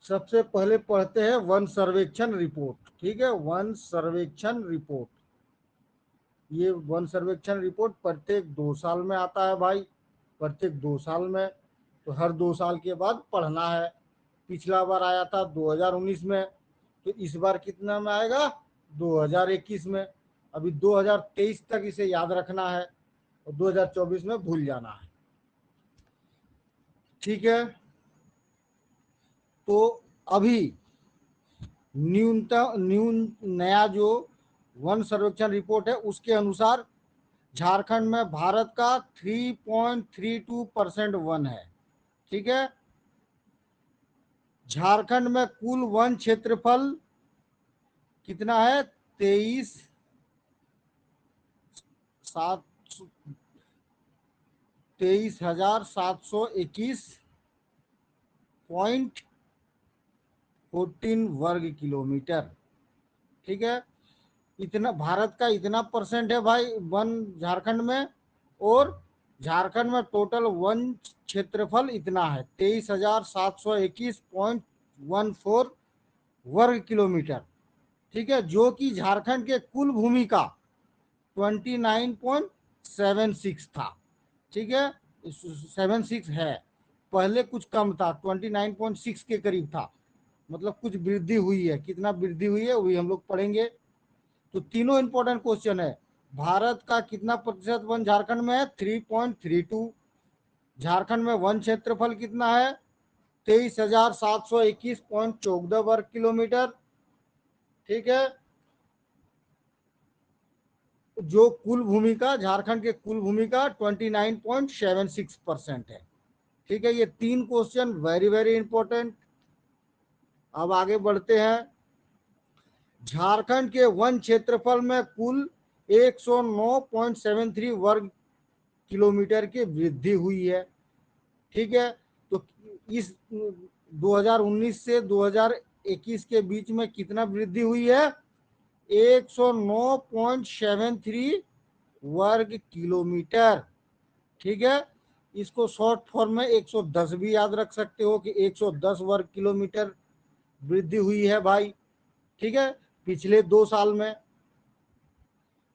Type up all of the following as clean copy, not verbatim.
सबसे पहले पढ़ते हैं वन सर्वेक्षण रिपोर्ट। ठीक है, वन सर्वेक्षण रिपोर्ट। ये वन सर्वेक्षण रिपोर्ट प्रत्येक 2 साल में आता है भाई, प्रत्येक 2 साल में। तो हर 2 साल के बाद पढ़ना है। पिछला बार आया था 2019 में, तो इस बार कितना में आएगा? 2021 में। अभी 2023 तक इसे याद रखना है और 2024 में भूल जाना है। ठीक है, तो अभी नया जो वन सर्वेक्षण रिपोर्ट है उसके अनुसार झारखंड में भारत का 3.32% वन है। ठीक है, झारखंड में कुल वन क्षेत्रफल कितना है? 23,721.14 वर्ग किलोमीटर। ठीक है, इतना भारत का इतना परसेंट है भाई वन झारखंड में, और झारखंड में टोटल वन क्षेत्रफल इतना है 23,721.14 वर्ग किलोमीटर। ठीक है, जो कि झारखंड के कुल भूमि का 29.76 था। ठीक है, 76 है, पहले कुछ कम था, 29.6 के करीब था, मतलब कुछ वृद्धि हुई है। कितना वृद्धि हुई है वही हम लोग पढ़ेंगे। तो तीनों इंपॉर्टेंट क्वेश्चन है। भारत का कितना प्रतिशत वन झारखंड में है? 3.32। झारखंड में वन क्षेत्रफल कितना है? 23,721.14 वर्ग किलोमीटर। ठीक है, जो कुल भूमि का, झारखंड के कुल भूमि का 29.76% है। ठीक है, ये तीन क्वेश्चन वेरी वेरी इंपॉर्टेंट। अब आगे बढ़ते हैं। झारखंड के वन क्षेत्रफल में कुल 109.73 वर्ग किलोमीटर की वृद्धि हुई है। ठीक है, तो इस 2019 से 2021 के बीच में कितना वृद्धि हुई है? 109.73 वर्ग किलोमीटर। ठीक है, इसको शॉर्ट फॉर्म में 110 भी याद रख सकते हो कि 110 वर्ग किलोमीटर वृद्धि हुई है भाई। ठीक है, पिछले 2 साल में,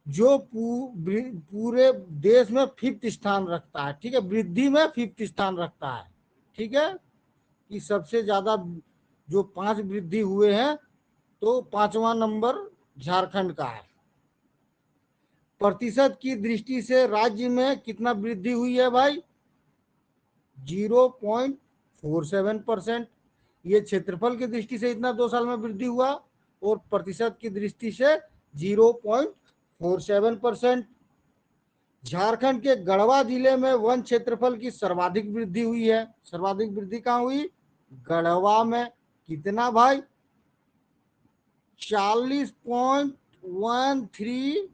जो पूरे देश में 5th स्थान रखता है। ठीक है, वृद्धि में 5th स्थान रखता है। ठीक है, कि सबसे ज्यादा जो 5 वृद्धि हुए हैं, तो 5वां नंबर झारखंड का है। प्रतिशत की दृष्टि से राज्य में कितना वृद्धि हुई है भाई? 0.47%। ये क्षेत्रफल की दृष्टि से इतना 2 साल में वृद्धि हुआ, और प्रतिशत की दृष्टि से 0.47%। झारखंड के गढ़वा जिले में वन क्षेत्रफल की सर्वाधिक वृद्धि हुई है। सर्वाधिक वृद्धि कहाँ हुई? गढ़वा में। कितना भाई? 40.13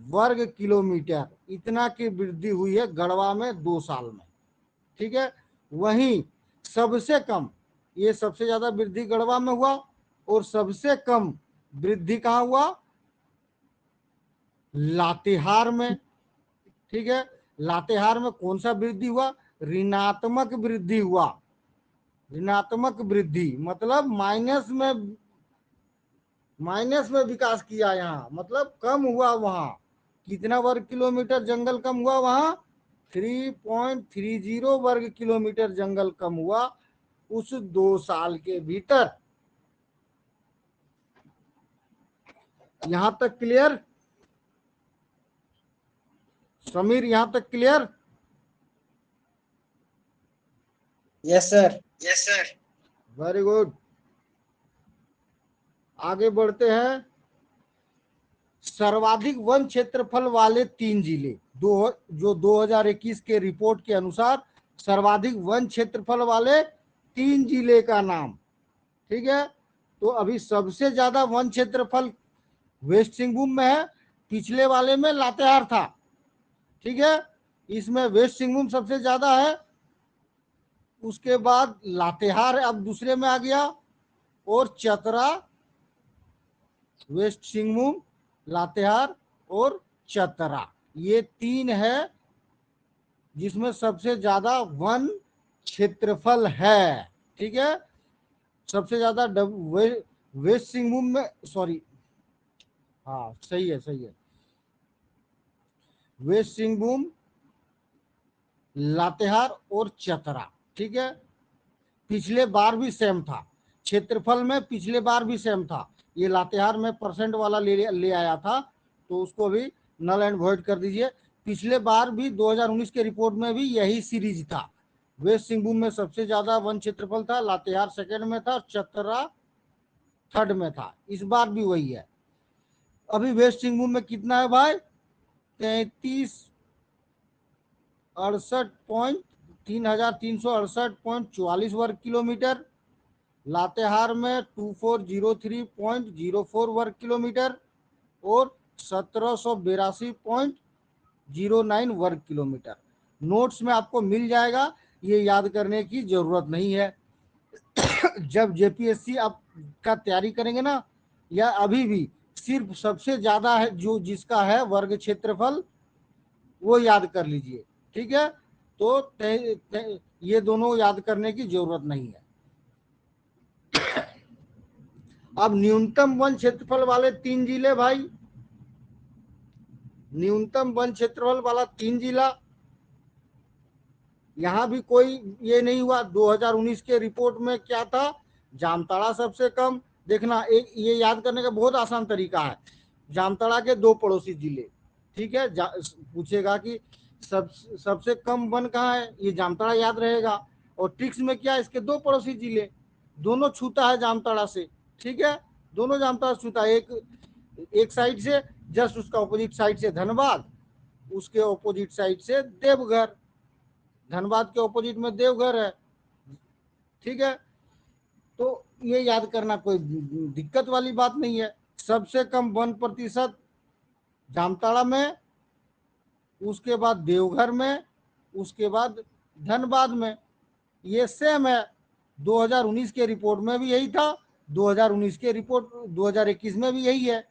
वर्ग किलोमीटर, इतना की वृद्धि हुई है गढ़वा में 2 साल में। ठीक है, वहीं सबसे कम, ये सबसे ज्यादा वृद्धि गढ़वा में हुआ, और सबसे कम वृद्धि कहाँ हुआ? लातेहार में। ठीक है, लातेहार में कौन सा वृद्धि हुआ? ऋणात्मक वृद्धि हुआ। ऋणात्मक वृद्धि मतलब माइनस में विकास किया, यहाँ मतलब कम हुआ। वहां कितना वर्ग किलोमीटर जंगल कम हुआ? वहां 3.30 वर्ग किलोमीटर जंगल कम हुआ उस 2 साल के भीतर। यहां तक क्लियर? समीर, यहां तक clear? Yes sir. Yes sir, very good. आगे बढ़ते हैं। सर्वाधिक वन क्षेत्रफल वाले 3 जिले, जो 2021 के रिपोर्ट के अनुसार सर्वाधिक वन क्षेत्रफल वाले 3 जिले का नाम। ठीक है, तो अभी सबसे ज्यादा वन क्षेत्रफल वेस्ट सिंहभूम में है, पिछले वाले में लातेहार था। ठीक है, इसमें वेस्ट सिंहभूम सबसे ज्यादा है, उसके बाद लातेहार अब दूसरे में आ गया, और चतरा, वेस्ट सिंहभूम, लातेहार और चतरा, ये 3 है जिसमें सबसे ज्यादा वन क्षेत्रफल है। ठीक है, सबसे ज्यादा वेस्ट सिंहभूम में, सॉरी, हाँ सही है सही है, वेस्ट सिंहभूम, लातेहार और चतरा। ठीक है, पिछले बार भी सेम था, क्षेत्रफल में पिछले बार भी सेम था। ये लातेहार में परसेंट वाला ले आया था, तो उसको भी नल एंड वॉइड कर दीजिए। पिछले बार भी 2019 के रिपोर्ट में भी यही सीरीज था। वेस्ट सिंहभूम में सबसे ज्यादा वन क्षेत्रफल था, लातेहार सेकंड में था, चतरा थर्ड में था। इस बार भी वही है। अभी वेस्ट सिंहभूम में कितना है भाई? 3368.44 वर्ग किलोमीटर। लातेहार में 2403.04 वर्ग किलोमीटर और 1782.09 वर्ग किलोमीटर। नोट्स में आपको मिल जाएगा, ये याद करने की जरूरत नहीं है। जब जेपीएससी आप का तैयारी करेंगे ना, या अभी भी, सिर्फ सबसे ज्यादा है जो जिसका है वर्ग क्षेत्रफल, वो याद कर लीजिए। ठीक है, तो ये दोनों याद करने की जरूरत नहीं है। अब न्यूनतम वन क्षेत्रफल वाले 3 जिले भाई, न्यूनतम वन क्षेत्रफल वाला 3 जिला, यहां भी कोई ये नहीं हुआ। 2019 के रिपोर्ट में क्या था? जामताड़ा सबसे कम। देखना, एक ये याद करने का बहुत आसान तरीका है। जामताड़ा के 2 पड़ोसी जिले, ठीक है, पूछेगा कि सबसे कम वन कहाँ है, ये जामताड़ा याद रहेगा। और ट्रिक्स में क्या, इसके 2 पड़ोसी जिले, दोनों छूता है जामताड़ा से। ठीक है, दोनों जामताड़ा छूता है। एक साइड से, जस्ट उसका ऑपोजिट साइड से धनबाद, उसके ऑपोजिट साइड से देवघर। धनबाद के ऑपोजिट में देवघर है। ठीक है, तो ये याद करना कोई दिक्कत वाली बात नहीं है। सबसे कम 1% जामताड़ा में, उसके बाद देवघर में, उसके बाद धनबाद में। ये सेम है, 2019 के रिपोर्ट में भी यही था, 2019 के रिपोर्ट 2021 में भी यही है।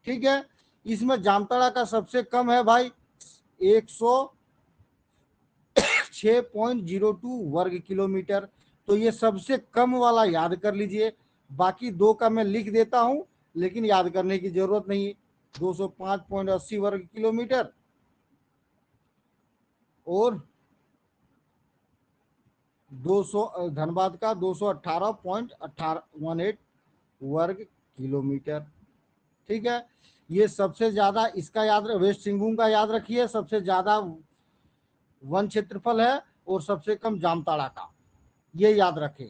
ठीक है, इसमें जामताड़ा का सबसे कम है भाई 106.02 वर्ग किलोमीटर। तो ये सबसे कम वाला याद कर लीजिए। बाकी 2 का मैं लिख देता हूं, लेकिन याद करने की जरूरत नहीं। 205.80 वर्ग किलोमीटर और 200, धनबाद का 218.18 वर्ग किलोमीटर। ठीक है, ये सबसे ज्यादा, इसका याद, वेस्ट सिंहभूम का याद रखिए, सबसे ज्यादा वन क्षेत्रफल है और सबसे कम जामताड़ा का, ये याद रखें।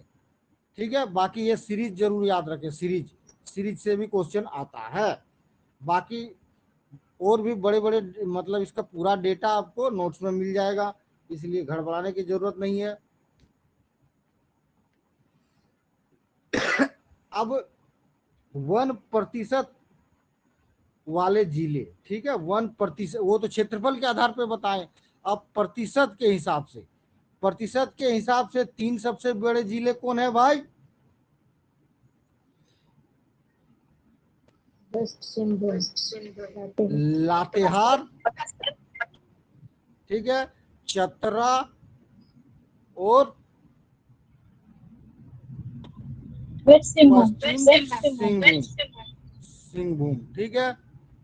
ठीक है, बाकी ये सीरीज जरूर याद रखें, सीरीज सीरीज से भी क्वेश्चन आता है। बाकी और भी बड़े बड़े, मतलब इसका पूरा डेटा आपको नोट्स में मिल जाएगा, इसलिए घबराने की जरूरत नहीं है। अब 1% वाले जिले, ठीक है, 1%, वो तो क्षेत्रफल के आधार पर बताएं। अब प्रतिशत के हिसाब से, प्रतिशत के हिसाब से 3 सबसे बड़े जिले कौन है भाई? वेस्ट सिंहभूम, लातेहार, ठीक है, चतरा और पश्चिम सिंहभूम। ठीक है,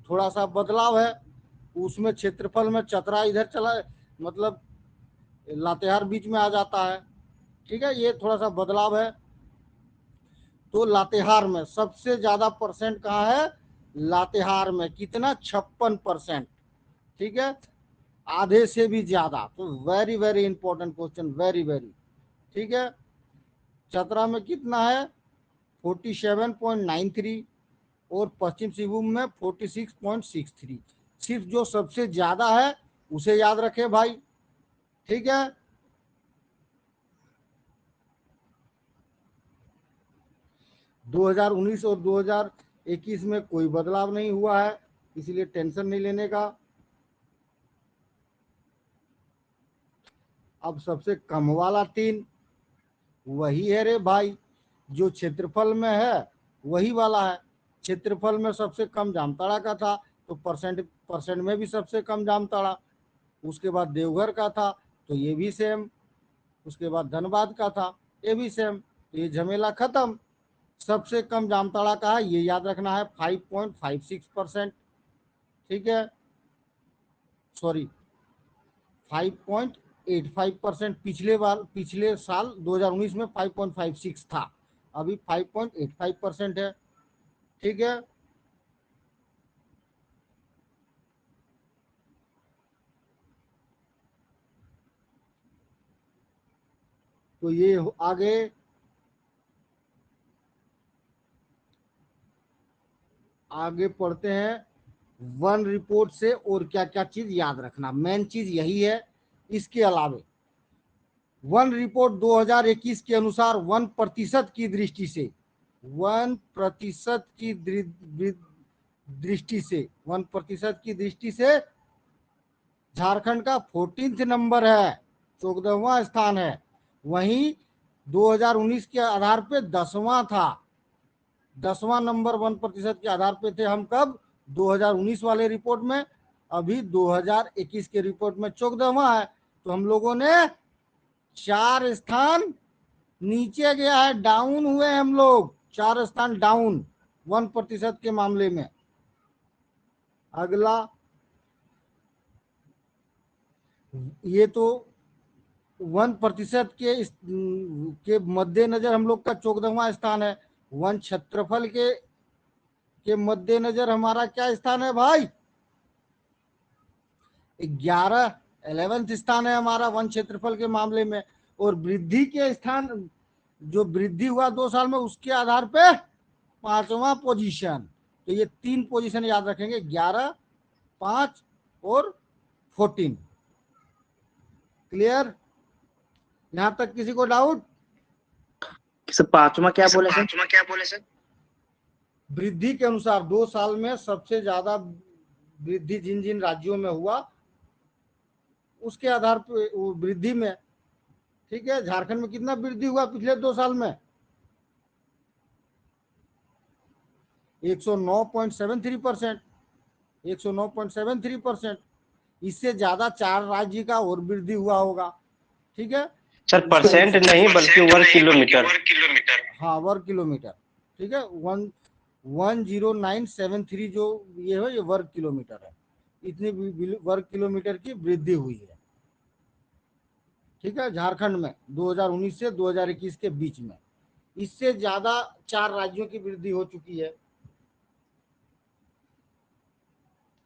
थोड़ा सा बदलाव है उसमें, क्षेत्रफल में चतरा इधर चला, मतलब लातेहार बीच में आ जाता है। ठीक है, ये थोड़ा सा बदलाव है। तो लातेहार में सबसे ज्यादा परसेंट कहाँ है? लातेहार में कितना? 56%। ठीक है, आधे से भी ज्यादा। तो very very important question, very very. ठीक है, चतरा में कितना है? 47.93 और पश्चिम सिंहभूम में 46.63। सिर्फ जो सबसे ज्यादा है उसे याद रखें भाई। ठीक है, दो 2019 और 2021 में कोई बदलाव नहीं हुआ है, इसलिए टेंशन नहीं लेने का। अब सबसे कम वाला 3 वही है रे भाई, जो क्षेत्रफल में है वही वाला है। क्षेत्रफल में सबसे कम जामताड़ा का था, तो परसेंट में भी सबसे कम जामताड़ा। उसके बाद देवघर का था, तो ये भी सेम। उसके बाद धनबाद का था, ये भी सेम। तो ये झमेला खत्म। सबसे कम जामताड़ा का है, ये याद रखना है 5.56%। ठीक है, सॉरी 5.85%। पिछले साल 2019 में 5.56 था, अभी 5.85% है। ठीक है, तो ये आगे पढ़ते हैं वन रिपोर्ट से और क्या क्या चीज याद रखना, मेन चीज यही है। इसके अलावे वन रिपोर्ट 2021 के अनुसार 1% की दृष्टि से 1% की दृष्टि से 1% की दृष्टि से झारखंड का 14th नंबर है, 14वां स्थान है। वहीं 2019 के आधार पे 10वां था, 10वां नंबर 1% के आधार पे थे हम कब, 2019 वाले रिपोर्ट में। अभी 2021 के रिपोर्ट में 14वां है, तो हम लोगों ने 4 स्थान नीचे गया है, डाउन हुए हम लोग, 4 स्थान डाउन 1% के मामले में। अगला, ये तो 1% के मद्देनजर हम लोग का 14वां स्थान है। वन क्षेत्रफल के मद्देनजर हमारा क्या स्थान है भाई, 11th स्थान है हमारा वन क्षेत्रफल के मामले में। और वृद्धि के स्थान, जो वृद्धि हुआ 2 साल में, उसके आधार पे 5वां पोजीशन। तो ये 3 पोजीशन याद रखेंगे, 11, 5 और 14। क्लियर, यहां तक किसी को डाउट? सर पांचवा क्या बोले सर? वृद्धि के अनुसार 2 साल में सबसे ज्यादा वृद्धि जिन जिन राज्यों में हुआ उसके आधार पर वृद्धि में। ठीक है, झारखंड में कितना वृद्धि हुआ पिछले 2 साल में, 109.73%, 109.73%। इससे ज्यादा 4 राज्य का और वृद्धि हुआ होगा। ठीक है सर परसेंट नहीं बल्कि वर्ग किलोमीटर। हाँ, वर्ग किलोमीटर। ठीक है, 10973 जो ये है, ये वर्ग किलोमीटर है। इतनी वर्ग किलोमीटर की वृद्धि हुई है। ठीक है, झारखंड में 2019 से 2021 के बीच में इससे ज्यादा 4 राज्यों की वृद्धि हो चुकी है।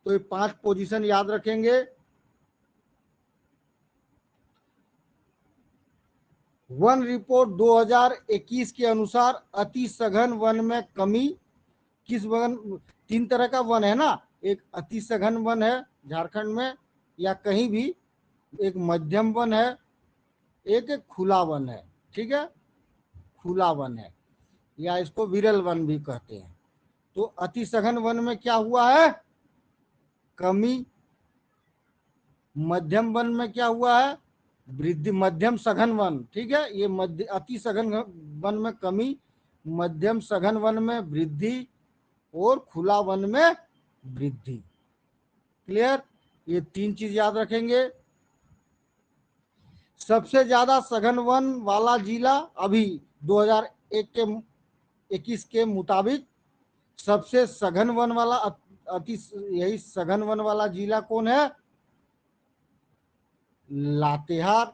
तो ये 5 पोजीशन याद रखेंगे। वन रिपोर्ट 2021 के अनुसार अति सघन वन में कमी, किस वन, 3 तरह का वन है ना, एक अति सघन वन है झारखंड में या कहीं भी, एक मध्यम वन है, एक खुला वन है। ठीक है, खुला वन है या इसको विरल वन भी कहते हैं। तो अति सघन वन में क्या हुआ है, कमी। मध्यम वन में क्या हुआ है, वृद्धि। मध्यम सघन वन, ठीक है, ये अति सघन वन में कमी, मध्यम सघन वन में वृद्धि और खुला वन में वृद्धि। क्लियर, ये 3 चीज याद रखेंगे। सबसे ज्यादा सघन वन वाला जिला अभी 2021 के मुताबिक सबसे सघन वन वाला यही सघन वन वाला जिला कौन है, लातेहार।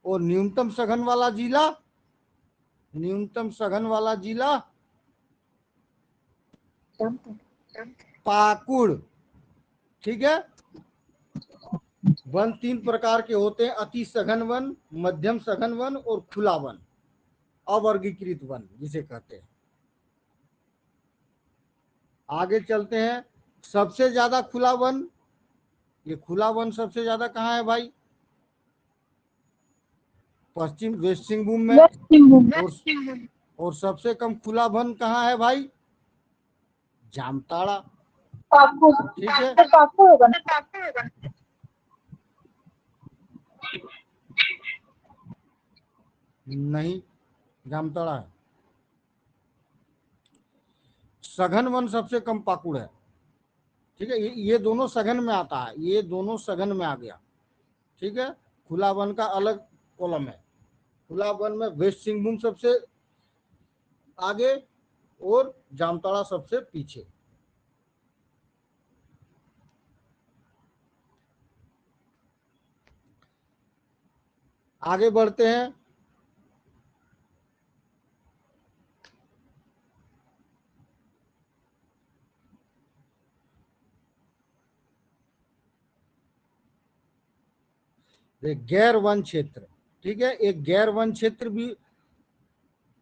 और न्यूनतम सघन वाला जिला, न्यूनतम सघन वाला जिला पाकुड़। ठीक है, वन 3 प्रकार के होते हैं, अति सघन वन, मध्यम सघन वन और खुला वन, अवर्गीकृत वन जिसे कहते हैं। आगे चलते हैं, सबसे ज्यादा खुला वन, ये खुला वन सबसे ज्यादा कहाँ है भाई, पश्चिम वेस्ट सिंहभूम में। और सबसे कम खुला वन कहाँ है भाई, जामताड़ा। ठीक है, नहीं, जामताड़ा है। सघन वन सबसे कम पाकुड़ है। ठीक है, ये दोनों सघन में आता है, ये दोनों सघन में आ गया। ठीक है, खुला वन का अलग कॉलम है। खुला वन में वेस्ट सिंहभूम सबसे आगे और जामताड़ा सबसे पीछे। आगे बढ़ते हैं। गैर वन क्षेत्र, ठीक है, एक गैर वन क्षेत्र भी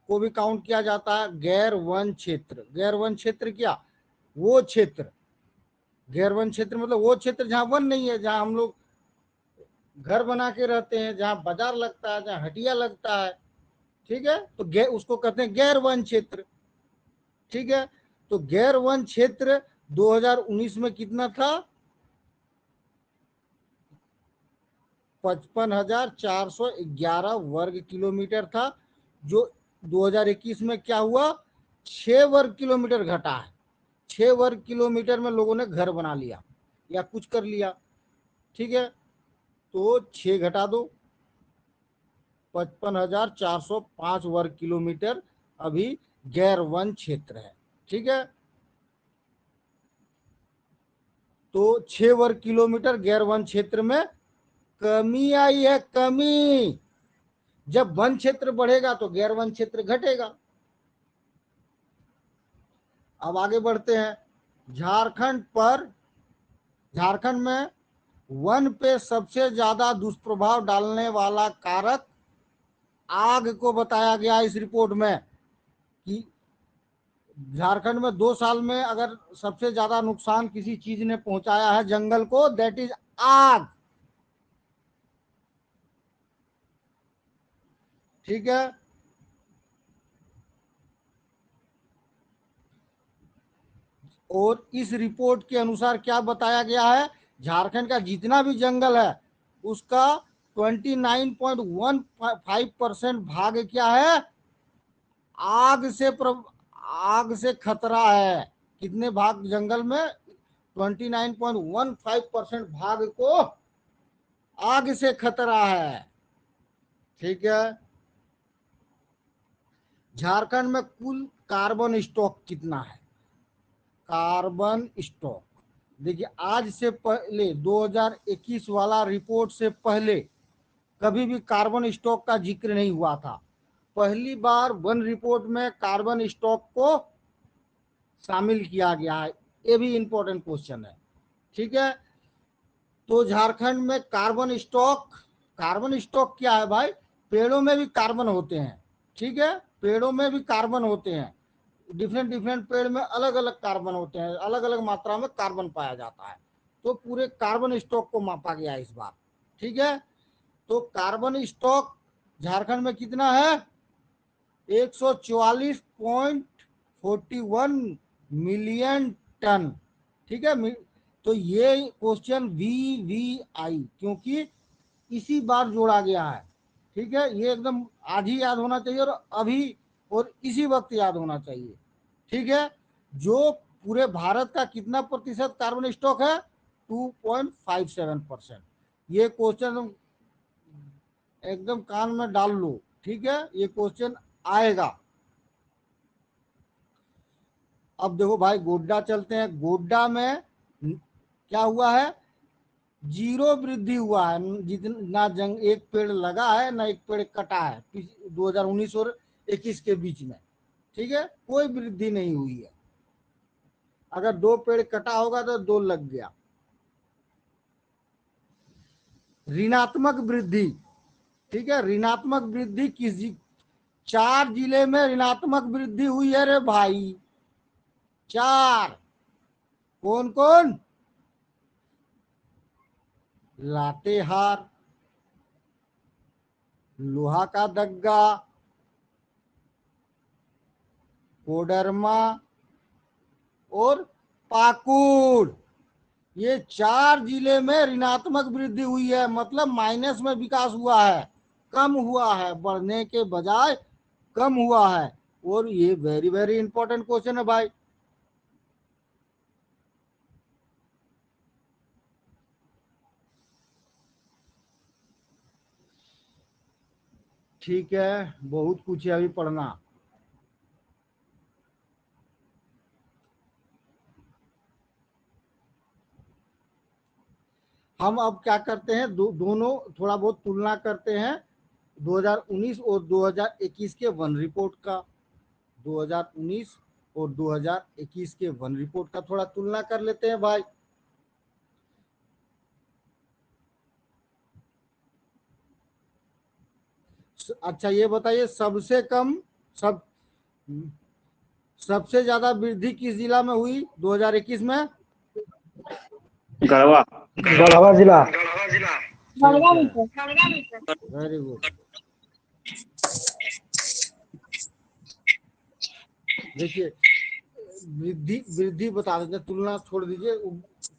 को भी काउंट किया जाता है। गैर वन क्षेत्र, गैर वन क्षेत्र क्या, वो क्षेत्र, गैर वन क्षेत्र मतलब वो क्षेत्र जहां वन नहीं है, जहां हम लोग घर बना के रहते हैं, जहां बाजार लगता है, जहां हटिया लगता है, ठीक है, तो उसको कहते हैं गैर वन क्षेत्र। ठीक है, तो गैर वन क्षेत्र 2019 में कितना था, 55,411 वर्ग किलोमीटर था, जो 2021 में क्या हुआ, 6 वर्ग किलोमीटर घटा है। 6 वर्ग किलोमीटर में लोगों ने घर बना लिया या कुछ कर लिया। ठीक है, तो 6 घटा दो, 55,405 वर्ग किलोमीटर अभी गैर वन क्षेत्र है। ठीक है, तो 6 वर्ग किलोमीटर गैर वन क्षेत्र में कमी आई है, कमी। जब वन क्षेत्र बढ़ेगा तो गैर वन क्षेत्र घटेगा। अब आगे बढ़ते हैं। झारखंड में वन पे सबसे ज्यादा दुष्प्रभाव डालने वाला कारक आग को बताया गया इस रिपोर्ट में, कि झारखंड में 2 साल में अगर सबसे ज्यादा नुकसान किसी चीज ने पहुंचाया है जंगल को, दैट इज आग। ठीक है, और इस रिपोर्ट के अनुसार क्या बताया गया है, झारखंड का जितना भी जंगल है उसका 29.15% भाग क्या है, आग से खतरा है। कितने भाग जंगल में, 29.15% भाग को आग से खतरा है। ठीक है, झारखंड में कुल कार्बन स्टॉक कितना है, कार्बन स्टॉक, देखिए आज से पहले 2021 वाला रिपोर्ट से पहले कभी भी कार्बन स्टॉक का जिक्र नहीं हुआ था। पहली बार वन रिपोर्ट में कार्बन स्टॉक को शामिल किया गया है। ये भी इंपॉर्टेंट क्वेश्चन है। ठीक है, तो झारखंड में कार्बन स्टॉक क्या है भाई, पेड़ों में भी कार्बन होते हैं। ठीक है, पेड़ों में भी कार्बन होते हैं, डिफरेंट डिफरेंट पेड़ में अलग अलग कार्बन होते हैं, अलग अलग मात्रा में कार्बन पाया जाता है। तो पूरे कार्बन स्टॉक को मापा गया इस बार। ठीक है, तो कार्बन स्टॉक झारखंड में कितना है, 144.41 मिलियन टन। ठीक है, तो ये क्वेश्चन VVI क्योंकि इसी बार जोड़ा गया है। ठीक है, ये एकदम आज ही याद होना चाहिए, और अभी और इसी वक्त याद होना चाहिए। ठीक है, जो पूरे भारत का कितना प्रतिशत कार्बन स्टॉक है, 2.57%। ये क्वेश्चन एकदम कान में डाल लो। ठीक है, ये क्वेश्चन आएगा। अब देखो भाई, गोड्डा चलते हैं। गोड्डा में क्या हुआ है, जीरो वृद्धि हुआ है, जितना जंग एक पेड़ लगा है ना एक पेड़ कटा है 2019 और 21 के बीच में। ठीक है, कोई वृद्धि नहीं हुई है। अगर 2 पेड़ कटा होगा तो 2 लग गया। ऋणात्मक वृद्धि, ठीक है, ऋणात्मक वृद्धि 4 जिले में ऋणात्मक वृद्धि हुई है रे भाई, 4। कौन कौन, लातेहार, लोहा का दग्गा, कोडरमा और पाकुड़। ये 4 जिले में ऋणात्मक वृद्धि हुई है, मतलब माइनस में विकास हुआ है, कम हुआ है, बढ़ने के बजाय कम हुआ है। और ये वेरी वेरी इंपॉर्टेंट क्वेश्चन है भाई। ठीक है, बहुत कुछ है अभी पढ़ना। हम अब क्या करते हैं, दोनों थोड़ा बहुत तुलना करते हैं 2019 और 2021 के वन रिपोर्ट का। 2019 और 2021 के वन रिपोर्ट का थोड़ा तुलना कर लेते हैं भाई। अच्छा ये बताइए, सब सबसे ज्यादा वृद्धि किस जिला में हुई 2021 में? गढ़वा। गढ़वा जिला। Very good. देखिए वृद्धि वृद्धि बता देंगे, तुलना छोड़ दीजिए,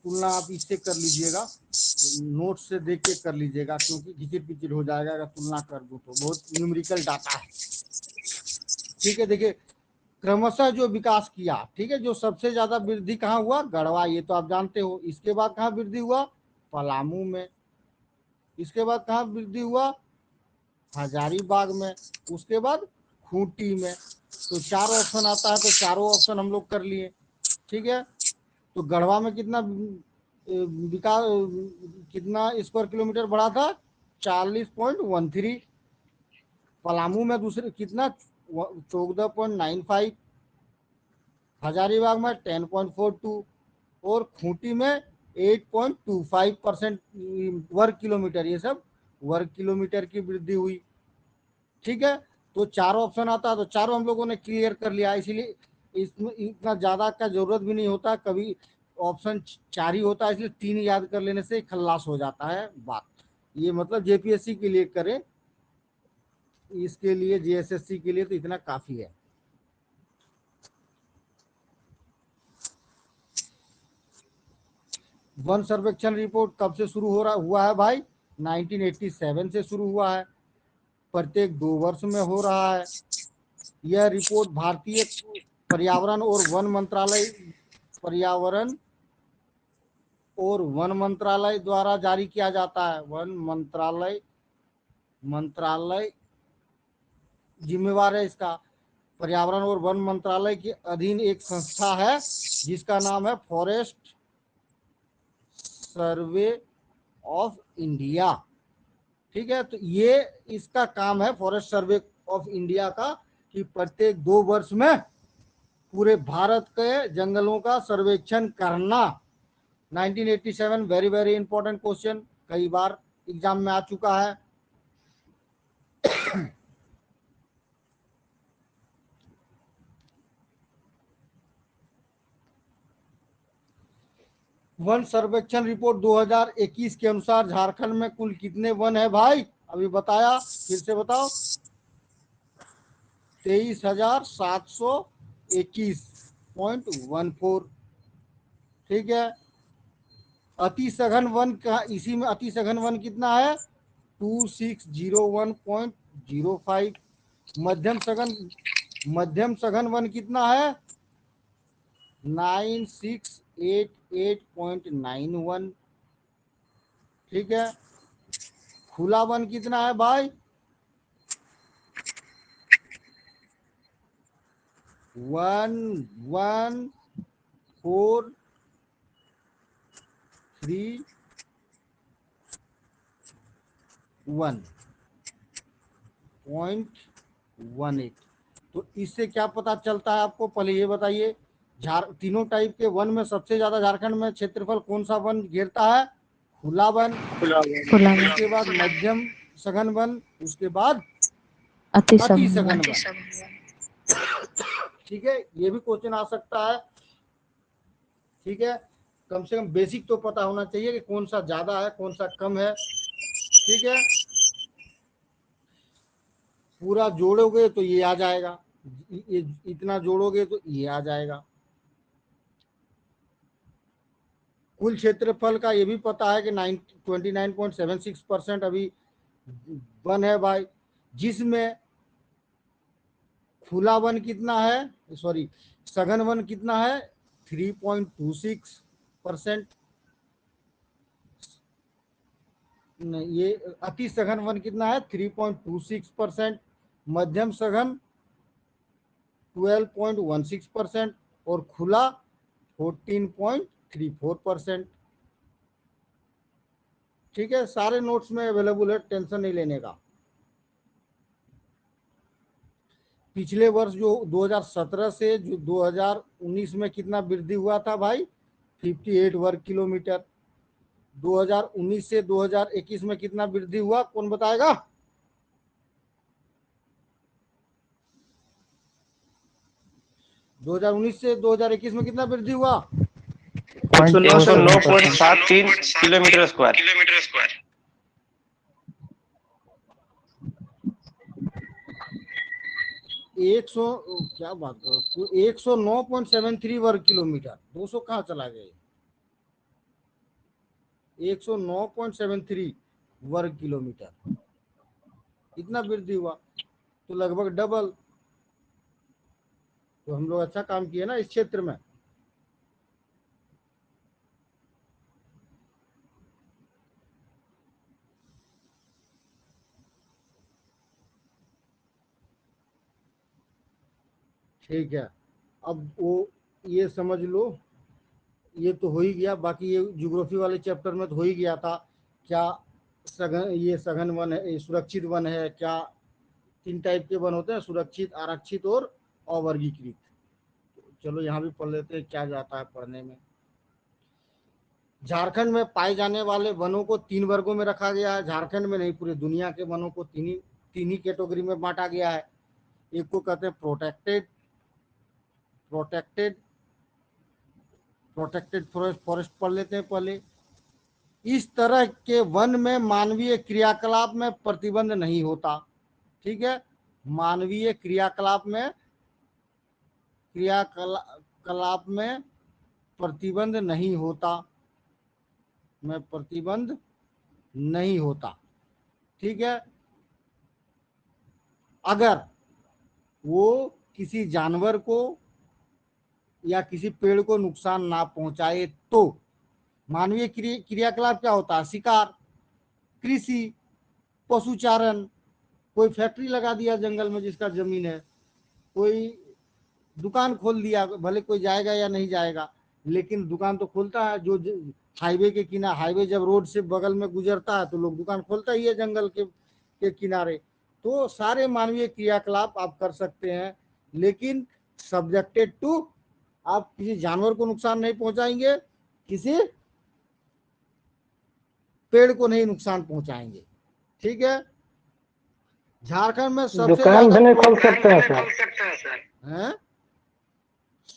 तुलना आप इससे कर लीजिएगा, नोट से देख के कर लीजिएगा, क्योंकि घिचिर पिचिर हो जाएगा अगर तुलना कर दूं तो, बहुत न्यूमेरिकल डाटा है। ठीक है, देखिए क्रमशः जो विकास किया, ठीक है, जो सबसे ज्यादा वृद्धि कहाँ हुआ? गढ़वा, ये तो आप जानते हो। इसके बाद कहाँ वृद्धि हुआ? पलामू में। इसके बाद कहाँ वृद्धि हुआ? हजारीबाग में। उसके बाद खूंटी में। तो 4 ऑप्शन आता है, तो चारों ऑप्शन हम लोग कर लिए। ठीक है, तो गढ़वा में कितना विकास, कितना स्क्वायर किलोमीटर बढ़ा था? 40.13। पलामू में दूसरे कितना? 14.95। हजारीबाग में 10.42 और खूंटी में 8.25% वर्ग किलोमीटर, ये सब वर्ग किलोमीटर की वृद्धि हुई। ठीक है, तो चारों ऑप्शन आता है, तो चारों हम लोगों ने क्लियर कर लिया, इसीलिए इसमें इतना ज्यादा का जरूरत भी नहीं होता, कभी ऑप्शन 4 ही होता है, इसलिए 3 याद कर लेने से खल्लास हो जाता है बात। ये मतलब जेपीएससी के लिए करें, इसके लिए जेएसएससी के लिए तो इतना काफी है। वन सर्वेक्षण रिपोर्ट कब से शुरू हुआ है भाई? 1987 से शुरू हुआ है, प्रत्येक 2 वर्ष में हो रहा है। यह रिपोर्ट भारतीय पर्यावरण और वन मंत्रालय द्वारा जारी किया जाता है। वन मंत्रालय जिम्मेवार है इसका। पर्यावरण और वन मंत्रालय के अधीन एक संस्था है जिसका नाम है फॉरेस्ट सर्वे ऑफ इंडिया। ठीक है, तो ये इसका काम है फॉरेस्ट सर्वे ऑफ इंडिया का, कि प्रत्येक 2 वर्ष में पूरे भारत के जंगलों का सर्वेक्षण करना। 1987 वेरी वेरी इंपॉर्टेंट क्वेश्चन, कई बार एग्जाम में आ चुका है। वन सर्वेक्षण रिपोर्ट 2021 के अनुसार झारखंड में कुल कितने वन है भाई? अभी बताया, फिर से बताओ। 23,721.14। ठीक है, अति सघन वन का, इसी में अति सघन वन कितना है? 2601.05। मध्यम सघन वन कितना है? 9688.91। ठीक है, खुला वन कितना है भाई? 1143.18। तो इससे क्या पता चलता है आपको, पहले ये बताइए, तीनों टाइप के वन में सबसे ज्यादा झारखंड में क्षेत्रफल कौन सा वन घेरता है? खुला वन। उसके बाद मध्यम सघन वन, उसके बाद अति सघन वन। ठीक है, ये भी क्वेश्चन आ सकता है। ठीक है, कम से कम बेसिक तो पता होना चाहिए कि कौन सा ज्यादा है कौन सा कम है। ठीक है, पूरा जोड़ोगे तो ये आ जाएगा, इतना जोड़ोगे तो ये आ जाएगा। कुल क्षेत्रफल का ये भी पता है कि 29.76% अभी वन है भाई, जिसमें खुला वन कितना है, सॉरी सघन वन कितना है? 3.26%। ये अति सघन वन कितना है? 3.26%। मध्यम सघन 12.16% और खुला 14.34%। ठीक है, सारे नोट्स में अवेलेबल है, टेंशन नहीं लेने का। पिछले वर्ष जो 2017 से जो 2019 में कितना वृद्धि हुआ था भाई, 58 वर्ग किलोमीटर। 2019 से 2021 में कितना वृद्धि हुआ, कौन बताएगा? दो हजार उन्नीस से 2021 में कितना वृद्धि हुआ? 109.73 किलोमीटर स्क्वायर। 100, क्या बात करो, 109.73 वर्ग किलोमीटर। 200 कहाँ चला गया? 109.73 वर्ग किलोमीटर इतना वृद्धि हुआ, तो लगभग डबल। तो हम लोग अच्छा काम किए ना इस क्षेत्र में। ठीक है, अब वो ये समझ लो, ये तो हो ही गया। बाकी ये ज्योग्राफी वाले चैप्टर में तो हो ही गया था। क्या सघन, ये सघन वन है, ये सुरक्षित वन है क्या? 3 टाइप के वन होते हैं, सुरक्षित, आरक्षित और अवर्गीकृत। चलो यहाँ भी पढ़ लेते हैं क्या जाता है पढ़ने में। झारखंड में पाए जाने वाले वनों को 3 वर्गों में रखा गया है। झारखंड में नहीं, पूरी दुनिया के वनों को तीन ही कैटेगरी में बांटा गया है। एक को कहते हैं protected protected protected forest. Forest पढ़ लेते हैं पहले। इस तरह के वन में मानवीय क्रियाकलाप में प्रतिबंध नहीं होता। ठीक है, मानवीय क्रियाकलाप में प्रतिबंध नहीं होता, में प्रतिबंध नहीं होता। ठीक है, अगर वो किसी जानवर को या किसी पेड़ को नुकसान ना पहुंचाए तो। मानवीय क्रियाकलाप क्या होता है? शिकार, कृषि, पशुचारण। कोई फैक्ट्री लगा दिया जंगल में जिसका जमीन है, कोई दुकान खोल दिया, भले कोई जाएगा या नहीं जाएगा, लेकिन दुकान तो खोलता है। जो हाईवे के किनारे, हाईवे जब रोड से बगल में गुजरता है तो लोग दुकान खोलता ही है जंगल के किनारे। तो सारे मानवीय क्रियाकलाप आप कर सकते हैं, लेकिन सब्जेक्टेड टू, आप किसी जानवर को नुकसान नहीं पहुंचाएंगे, किसी पेड़ को नहीं नुकसान पहुंचाएंगे। ठीक है, झारखंड में सबसे दुकान भी नहीं खोल ज्यादा सकते हैं सर। हैं,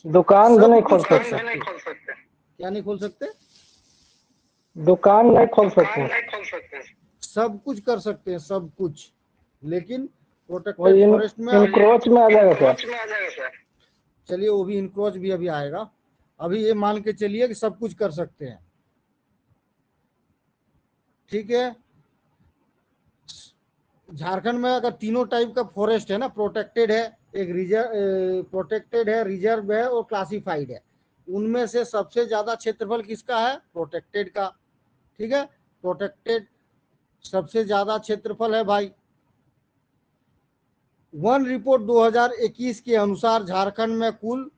दुकान भी सब नहीं कुछ खोल कर सकते। सकते। क्या नहीं खोल सकते? दुकान नहीं खोल सकते। सब कुछ कर सकते हैं, सब कुछ, लेकिन वो प्रोटेक्टेड फॉरेस्ट में इनक्रोच में आ जाएगा सर। चलिए वो भी इनक्रोच भी अभी आएगा। अभी ये मान के चलिए कि सब कुछ कर सकते हैं। ठीक है, झारखंड में अगर तीनों टाइप का फॉरेस्ट है ना, प्रोटेक्टेड है, एक प्रोटेक्टेड है, रिजर्व है और क्लासिफाइड है। उनमें से सबसे ज्यादा क्षेत्रफल किसका है? प्रोटेक्टेड का। ठीक है, प्रोटेक्टेड सबसे ज्यादा क्षेत्रफल है भाई। वन रिपोर्ट 2021 के अनुसार झारखंड में कुल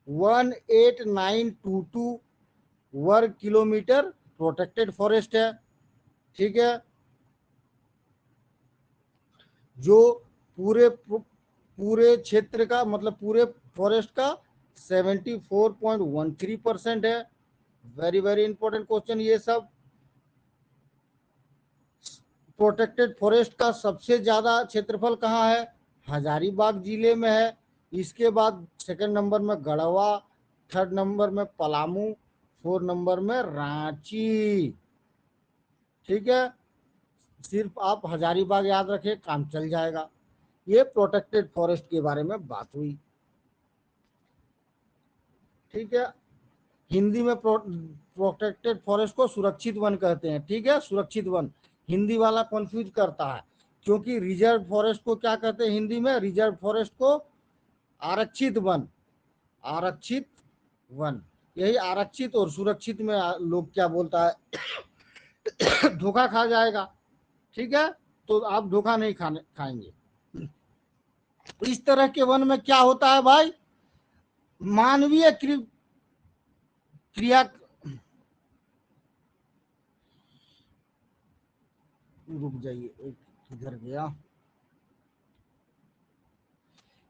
18922 वर्ग किलोमीटर प्रोटेक्टेड फॉरेस्ट है। ठीक है, जो पूरे क्षेत्र का, मतलब पूरे फॉरेस्ट का 74.13% है। वेरी वेरी इंपॉर्टेंट क्वेश्चन ये सब। प्रोटेक्टेड फॉरेस्ट का सबसे ज्यादा क्षेत्रफल कहाँ है? हजारीबाग जिले में है। इसके बाद सेकंड नंबर में गढ़वा, थर्ड नंबर में पलामू, फोर्थ नंबर में रांची। ठीक है, सिर्फ आप हजारीबाग याद रखें, काम चल जाएगा। ये प्रोटेक्टेड फॉरेस्ट के बारे में बात हुई। ठीक है, हिंदी में प्रोटेक्टेड फॉरेस्ट को सुरक्षित वन कहते हैं। ठीक है, सुरक्षित वन, हिंदी वाला कंफ्यूज करता है, क्योंकि रिजर्व फॉरेस्ट को क्या कहते हैं हिंदी में? रिजर्व फॉरेस्ट को आरक्षित वन, आरक्षित वन। यही आरक्षित और सुरक्षित में लोग क्या बोलता है धोखा खा जाएगा। ठीक है, तो आप धोखा नहीं खाएंगे। इस तरह के वन में क्या होता है भाई? मानवीय क्रिया रुक जाइए, एक किधर गया।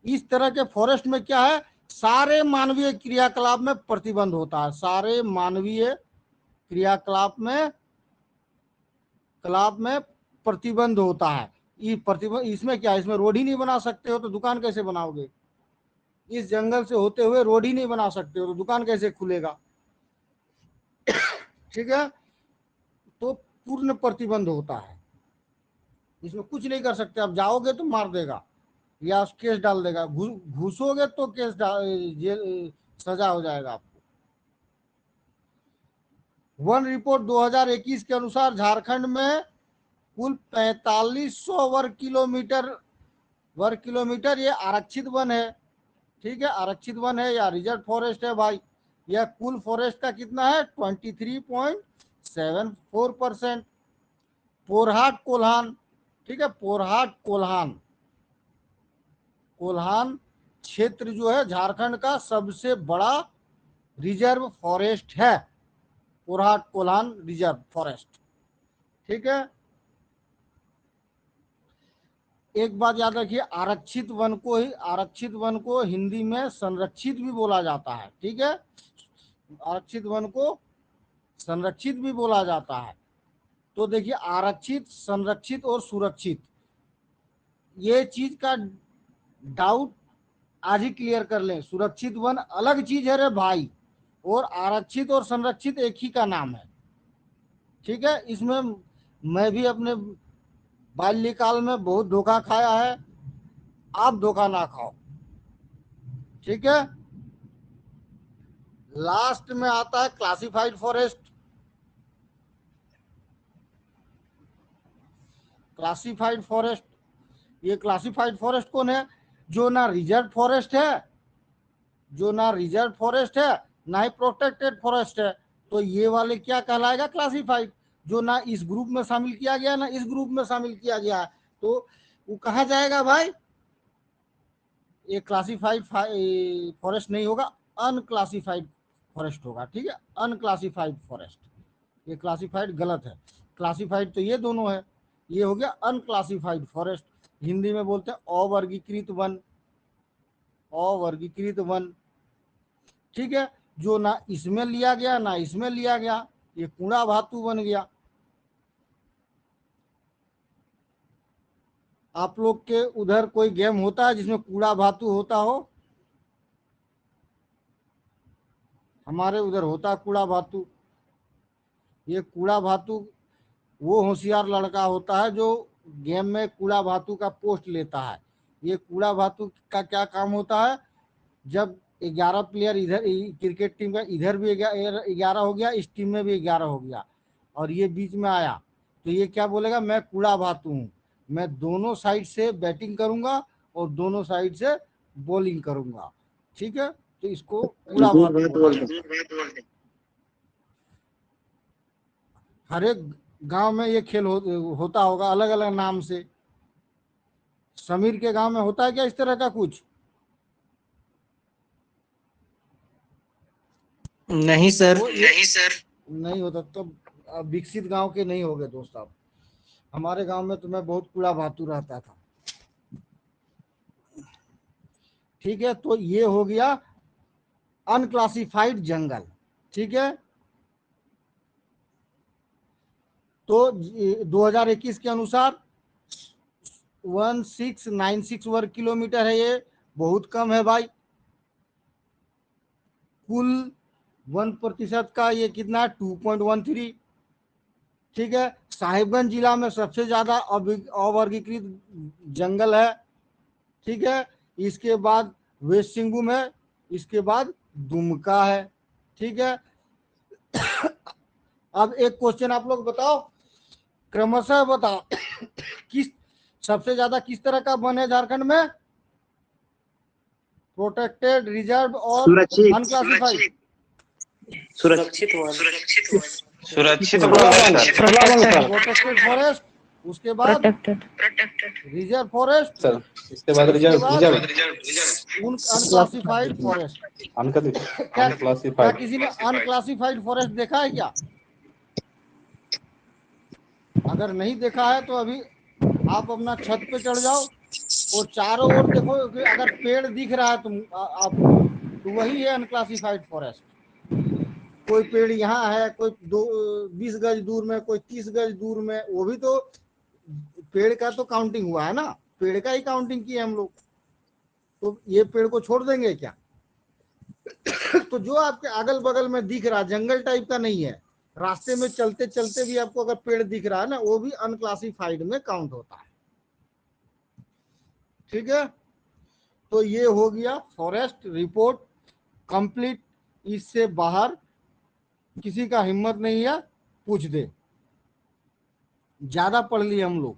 इस तरह के फॉरेस्ट में क्या है, सारे मानवीय क्रियाकलाप में प्रतिबंध होता है, सारे मानवीय क्रियाकलाप में प्रतिबंध होता है। ये प्रतिबंध, इसमें क्या है, इसमें रोड ही नहीं बना सकते हो तो दुकान कैसे बनाओगे? इस जंगल से होते हुए रोड ही नहीं बना सकते हो तो दुकान कैसे खुलेगा? ठीक है, तो पूर्ण प्रतिबंध होता है, इसमें कुछ नहीं कर सकते। आप जाओगे तो मार देगा या केस डाल देगा, घुसोगे तो केस जेल सजा हो जाएगा आपको। वन रिपोर्ट 2021 के अनुसार झारखंड में कुल 4500 वर्ग किलोमीटर ये आरक्षित वन है। ठीक है, आरक्षित वन है या रिजर्व फॉरेस्ट है भाई। यह कुल फॉरेस्ट का कितना है, 23.74%। पोरहाट कोल्हान, ठीक है, पोरहाट कोल्हान क्षेत्र जो है झारखंड का सबसे बड़ा रिजर्व फॉरेस्ट है, पोरहाट कोल्हान रिजर्व फॉरेस्ट। ठीक है, एक बात याद रखिए, आरक्षित वन को हिंदी में संरक्षित भी बोला जाता है। ठीक है, आरक्षित वन को संरक्षित भी बोला जाता है। तो देखिए, आरक्षित, संरक्षित और सुरक्षित, ये चीज का डाउट आज ही क्लियर कर लें। सुरक्षित वन अलग चीज है रे भाई, और आरक्षित और संरक्षित एक ही का नाम है। ठीक है, इसमें मैं भी अपने बाल्यकाल में बहुत धोखा खाया है, आप धोखा ना खाओ। ठीक है, लास्ट में आता है क्लासिफाइड फॉरेस्ट। क्लासिफाइड फॉरेस्ट, ये क्लासिफाइड फॉरेस्ट कौन है, जो ना रिजर्व फॉरेस्ट है, ना ही प्रोटेक्टेड फॉरेस्ट है। तो ये वाले क्या कहलाएगा, क्लासिफाइड। जो ना इस ग्रुप में शामिल किया गया ना इस ग्रुप में शामिल किया गया है, तो वो कहा जाएगा भाई, ये क्लासिफाइड फॉरेस्ट नहीं होगा, अनक्लासिफाइड फॉरेस्ट होगा। ठीक है, अनक्लासिफाइड फॉरेस्ट, ये क्लासिफाइड गलत है। क्लासिफाइड तो ये दोनों है, ये हो गया अनक्लासिफाइड फॉरेस्ट। हिंदी में बोलते हैं अवर्गीकृत वन। ठीक है, जो ना इसमें लिया गया ना इसमें लिया गया, ये कूड़ा धातु बन गया। आप लोग के उधर कोई गेम होता है जिसमें कूड़ा धातु होता हो? हमारे उधर होता है कूड़ा धातु। ये कूड़ा धातु वो होशियार लड़का होता है जो गेम में कूड़ा धातु का पोस्ट लेता है। ये कूड़ा धातु का क्या काम होता है, जब 11 प्लेयर इधर, क्रिकेट टीम का इधर भी 11 हो गया, इस टीम में भी 11 हो गया, और ये बीच में आया, तो ये क्या बोलेगा, मैं कूड़ा धातु हूँ, मैं दोनों साइड से बैटिंग करूंगा और दोनों साइड से बॉलिंग करूंगा। ठीक है, तो इसको कूड़ा धातु बोलते हैं। हर एक गांव में ये खेल होता होगा अलग अलग नाम से। समीर के गांव में होता है क्या इस तरह का कुछ? नहीं सर। नहीं होता तो विकसित गांव के नहीं होगे दोस्त आप। हमारे गांव में तो मैं बहुत कूड़ा धातु रहता था। ठीक है, तो ये हो गया अनक्लासिफाइड जंगल। ठीक है, तो 2021 के अनुसार 1696 वर्ग किलोमीटर है, ये बहुत कम है भाई। कुल 1% का ये कितना है, 2.13। ठीक है, साहिबगंज जिला में सबसे ज्यादा अवर्गीकृत जंगल है। ठीक है, इसके बाद वेस्ट सिंहभूम है, इसके बाद दुमका है। ठीक है, अब एक क्वेश्चन आप लोग बताओ, क्रमशः बताओ किस सबसे ज्यादा किस तरह का वन है झारखंड में, प्रोटेक्टेड, रिजर्व और अनक्लासिफाइड? सुरक्षित प्रोटेक्टेड फॉरेस्ट, उसके बाद रिजर्व फॉरेस्ट, सर इसके बाद रिजर्व अनक्लासिफाइड फॉरेस्ट। क्या अनक्लासिफाइड। किसी ने अनक्लासिफाइड फॉरेस्ट देखा है क्या? अगर नहीं देखा है तो अभी आप अपना छत पे चढ़ जाओ और चारों ओर देखो कि अगर पेड़ दिख रहा है आपको, तो वही है अनक्लासिफाइड फॉरेस्ट। कोई पेड़ यहाँ है, कोई 20 गज दूर में, कोई 30 गज दूर में, वो भी तो पेड़ का तो काउंटिंग हुआ है ना, पेड़ का ही काउंटिंग की है हम लोग। तो ये पेड़ को छोड़ देंगे क्या? तो जो आपके अगल बगल में दिख रहा, जंगल टाइप का नहीं है, रास्ते में चलते चलते भी आपको अगर पेड़ दिख रहा है ना, वो भी अनक्लासिफाइड में काउंट होता है। ठीक है, तो ये हो गया फॉरेस्ट रिपोर्ट कंप्लीट। इससे बाहर किसी का हिम्मत नहीं है पूछ दे, ज्यादा पढ़ लिए हम लोग।